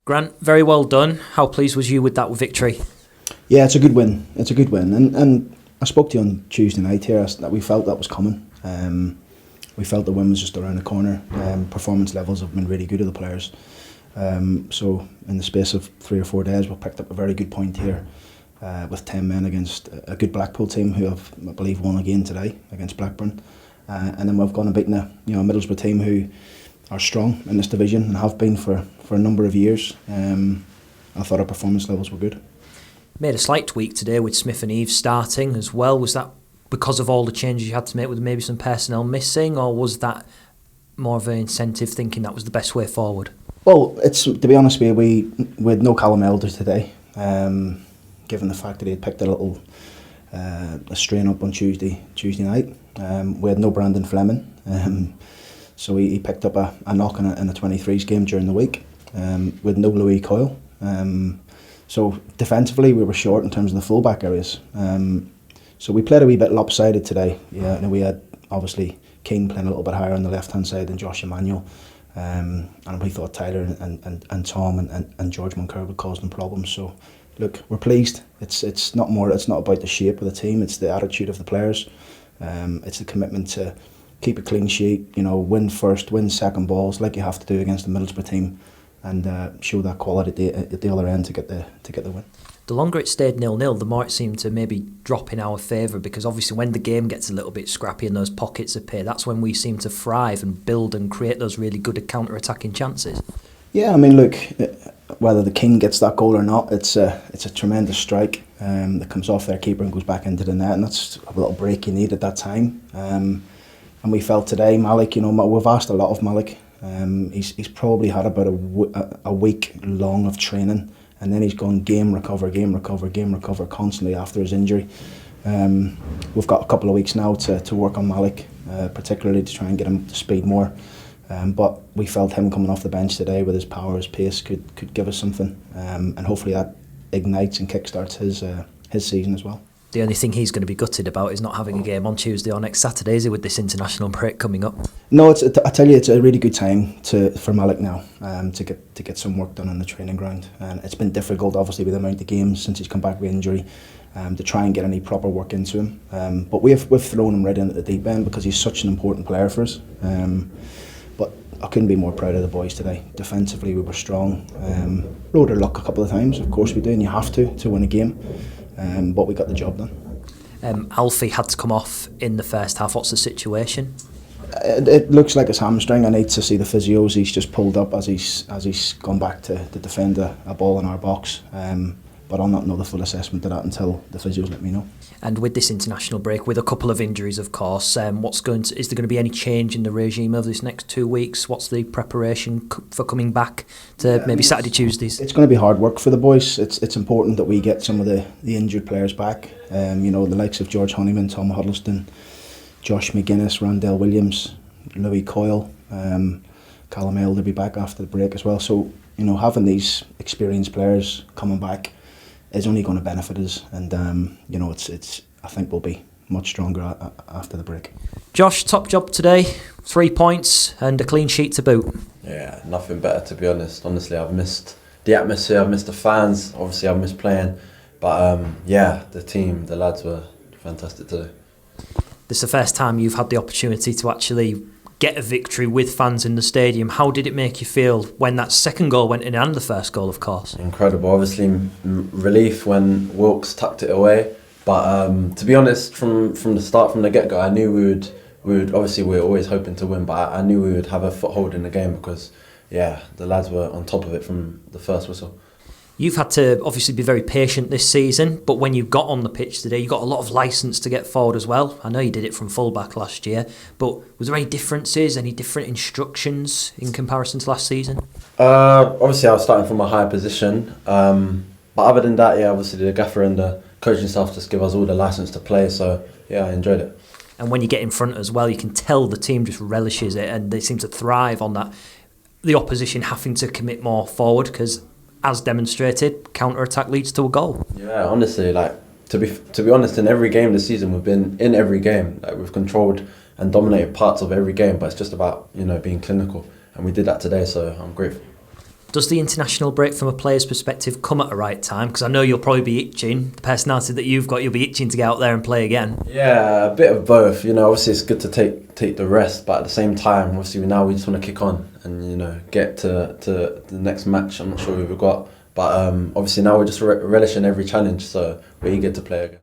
Grant, very well done. How pleased was you with that victory? Yeah, it's a good win. And I spoke to you on Tuesday night here that we felt that was coming. We felt the win was just around the corner. Performance levels have been really good of the players. So in the space of 3 or 4 days, we picked up a very good point here with 10 men against a good Blackpool team who have, I believe, won again today against Blackburn. And then we've gone and beaten a Middlesbrough team who are strong in this division and have been for a number of years. I thought our performance levels were good. Made a slight tweak today with Smith and Eve starting as well. Was that because of all the changes you had to make with maybe some personnel missing, or was that more of an incentive thinking that was the best way forward? Well, to be honest with you, we had no Callum Elder today, given the fact that he had picked a strain up on Tuesday night. We had no Brandon Fleming, so he picked up a knock in a 23s game during the week. With no Louis Coyle. So defensively we were short in terms of the full-back areas. So we played a wee bit lopsided today. Yeah, we had obviously Keane playing a little bit higher on the left-hand side than Josh Emmanuel. And we thought Tyler and Tom and George Moncur would cause them problems. So look, we're pleased. It's not about the shape of the team, it's the attitude of the players. It's the commitment to keep a clean sheet, win first, win second balls like you have to do against the Middlesbrough team, and show that quality at the other end to get the win. The longer it stayed 0-0, the more it seemed to maybe drop in our favour, because obviously when the game gets a little bit scrappy and those pockets appear, that's when we seem to thrive and build and create those really good counter-attacking chances. Yeah, I mean, look, whether the King gets that goal or not, it's a tremendous strike that comes off their keeper and goes back into the net, and that's a little break you need at that time. And we felt today, Malik, we've asked a lot of Malik. He's probably had about a week long of training, and then he's gone game recover constantly after his injury. We've got a couple of weeks now to work on Malik, particularly to try and get him to speed more. But we felt him coming off the bench today with his power, his pace could give us something, and hopefully that ignites and kickstarts his season as well. The only thing he's going to be gutted about is not having a game on Tuesday or next Saturday, is he, with this international break coming up? No, I tell you, it's a really good time for Malik now to get some work done on the training ground. And it's been difficult, obviously, with the amount of games since he's come back with injury, to try and get any proper work into him. But we've thrown him right in at the deep end because he's such an important player for us. But I couldn't be more proud of the boys today. Defensively, we were strong. Rode our luck a couple of times, of course we do, and you have to win a game. But we got the job done. Alfie had to come off in the first half. What's the situation? It looks like his hamstring. I need to see the physios. He's just pulled up as he's gone back to defend a ball in our box. But I'll not know the full assessment of that until the physios let me know. And with this international break, with a couple of injuries, of course, is there going to be any change in the regime of this next 2 weeks? What's the preparation for coming back to maybe Saturday, Tuesdays? It's going to be hard work for the boys. It's important that we get some of the injured players back. The likes of George Honeyman, Tom Huddleston, Josh McGuinness, Randell Williams, Louis Coyle, Callum Hale to be back after the break as well. So having these experienced players coming back is only going to benefit us, and it's I think we'll be much stronger after the break. Josh, top job today, 3 points and a clean sheet to boot. Yeah, nothing better, to be honest. Honestly, I've missed the atmosphere, I've missed the fans, obviously I've missed playing, but the team, the lads were fantastic today. This is the first time you've had the opportunity to actually get a victory with fans in the stadium. How did it make you feel when that second goal went in and the first goal, of course? Incredible. Obviously, relief when Wilkes tucked it away. But to be honest, from the start, from the get-go, I knew we would. Obviously, we were always hoping to win, but I knew we would have a foothold in the game because, the lads were on top of it from the first whistle. You've had to obviously be very patient this season, but when you got on the pitch today, you got a lot of licence to get forward as well. I know you did it from full-back last year, but was there any differences, any different instructions in comparison to last season? Obviously, I was starting from a higher position, but other than that, obviously the gaffer and the coaching staff just give us all the licence to play, so I enjoyed it. And when you get in front as well, you can tell the team just relishes it, and they seem to thrive on that. The opposition having to commit more forward because, as demonstrated, counter-attack leads to a goal. Yeah, honestly, to be honest, in every game this season, we've been in every game. We've controlled and dominated parts of every game, but it's just about being clinical, and we did that today. So I'm grateful. Does the international break from a player's perspective come at the right time? Because I know you'll probably be itching, the personality that you've got, you'll be itching to get out there and play again. Yeah, a bit of both. Obviously it's good to take the rest, but at the same time, obviously now we just want to kick on and get to the next match. I'm not sure who we've got, but obviously now we're just relishing every challenge, so we're eager to play again.